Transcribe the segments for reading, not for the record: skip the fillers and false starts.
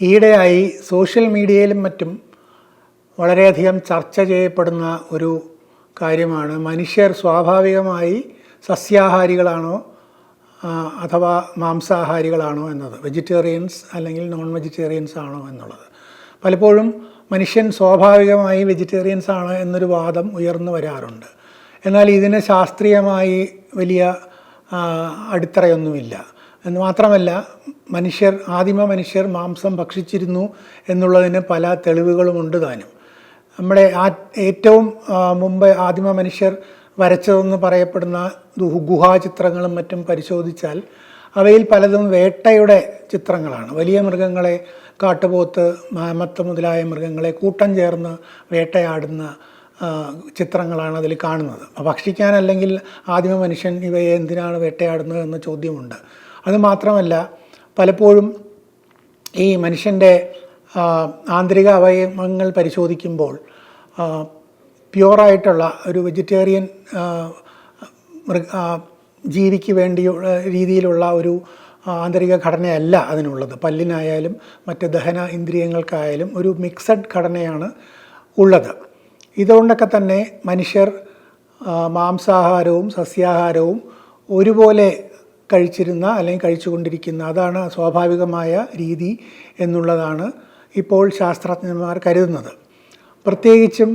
ഈയിടെയായി സോഷ്യൽ മീഡിയയിലും മറ്റും വളരെയധികം ചർച്ച ചെയ്യപ്പെടുന്ന ഒരു കാര്യമാണ് മനുഷ്യർ സ്വാഭാവികമായി സസ്യാഹാരികളാണോ അഥവാ മാംസാഹാരികളാണോ എന്നത്, വെജിറ്റേറിയൻസ് അല്ലെങ്കിൽ നോൺ വെജിറ്റേറിയൻസ് ആണോ എന്നുള്ളത്. പലപ്പോഴും മനുഷ്യൻ സ്വാഭാവികമായി വെജിറ്റേറിയൻസ് ആണ് എന്നൊരു വാദം ഉയർന്നു വരാറുണ്ട്. എന്നാൽ ഇതിന് ശാസ്ത്രീയമായി വലിയ അടിത്തറയൊന്നുമില്ല. എന്ന് മാത്രമല്ല, ആദിമ മനുഷ്യർ മാംസം ഭക്ഷിച്ചിരുന്നു എന്നുള്ളതിന് പല തെളിവുകളുമുണ്ട് താനും. നമ്മുടെ ഏറ്റവും മുമ്പ് ആദിമ മനുഷ്യർ വരച്ചതെന്ന് പറയപ്പെടുന്ന ഗുഹാചിത്രങ്ങളും മറ്റും പരിശോധിച്ചാൽ അവയിൽ പലതും വേട്ടയുടെ ചിത്രങ്ങളാണ്. വലിയ മൃഗങ്ങളെ, കാട്ടുപോത്ത്, മാമത്ത് മുതലായ മൃഗങ്ങളെ കൂട്ടം ചേർന്ന് വേട്ടയാടുന്ന ചിത്രങ്ങളാണ് അതിൽ കാണുന്നത്. ഭക്ഷിക്കാനല്ലെങ്കിൽ ആദിമ മനുഷ്യൻ ഇവയെ എന്തിനാണ് വേട്ടയാടുന്നത് എന്ന ചോദ്യമുണ്ട്. അതുമാത്രമല്ല, പലപ്പോഴും ഈ മനുഷ്യൻ്റെ ആന്തരിക അവയവങ്ങൾ പരിശോധിക്കുമ്പോൾ പ്യുവറായിട്ടുള്ള ഒരു വെജിറ്റേറിയൻ ജീവിക്ക് വേണ്ടിയുള്ള രീതിയിലുള്ള ഒരു ആന്തരിക ഘടനയല്ല അതിനുള്ളത്. പല്ലിനായാലും മറ്റ് ദഹന ഇന്ദ്രിയങ്ങൾക്കായാലും ഒരു മിക്സഡ് ഘടനയാണ് ഉള്ളത്. ഇതുകൊണ്ടൊക്കെ തന്നെ മനുഷ്യർ മാംസാഹാരവും സസ്യാഹാരവും ഒരുപോലെ കഴിച്ചിരുന്ന അല്ലെങ്കിൽ കഴിച്ചുകൊണ്ടിരിക്കുന്ന, അതാണ് സ്വാഭാവികമായ രീതി എന്നുള്ളതാണ് ഇപ്പോൾ ശാസ്ത്രജ്ഞന്മാർ കരുതുന്നത്. പ്രത്യേകിച്ചും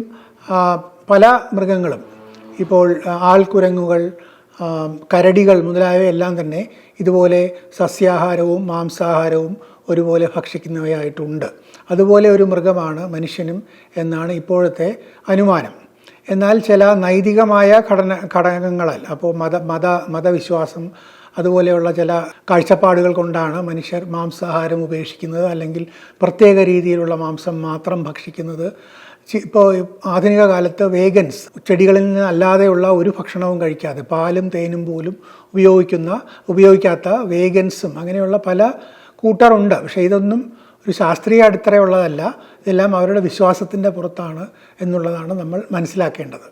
പല മൃഗങ്ങളും, ഇപ്പോൾ ആൾക്കുരങ്ങുകൾ, കരടികൾ മുതലായവയെല്ലാം തന്നെ ഇതുപോലെ സസ്യാഹാരവും മാംസാഹാരവും ഒരുപോലെ ഭക്ഷിക്കുന്നവയായിട്ടുണ്ട്. അതുപോലെ ഒരു മൃഗമാണ് മനുഷ്യനും എന്നാണ് ഇപ്പോഴത്തെ അനുമാനം. എന്നാൽ ചില നൈതികമായ ഘടകങ്ങളാൽ, അപ്പോൾ മതവിശ്വാസം അതുപോലെയുള്ള ചില കാഴ്ചപ്പാടുകൾ കൊണ്ടാണ് മനുഷ്യർ മാംസാഹാരം ഉപേക്ഷിക്കുന്നത്, അല്ലെങ്കിൽ പ്രത്യേക രീതിയിലുള്ള മാംസം മാത്രം ഭക്ഷിക്കുന്നത്. ഇപ്പോൾ ആധുനിക കാലത്ത് വേഗൻസ്, ചെടികളിൽ നിന്ന് അല്ലാതെയുള്ള ഒരു ഭക്ഷണവും കഴിക്കാതെ പാലും തേനും പോലും ഉപയോഗിക്കാത്ത വേഗൻസും അങ്ങനെയുള്ള പല കൂട്ടറുണ്ട്. പക്ഷേ ഇതൊന്നും ഒരു ശാസ്ത്രീയ അടിത്തറയുള്ളതല്ല. ഇതെല്ലാം അവരുടെ വിശ്വാസത്തിൻ്റെ പുറത്താണ് എന്നുള്ളതാണ് നമ്മൾ മനസ്സിലാക്കേണ്ടത്.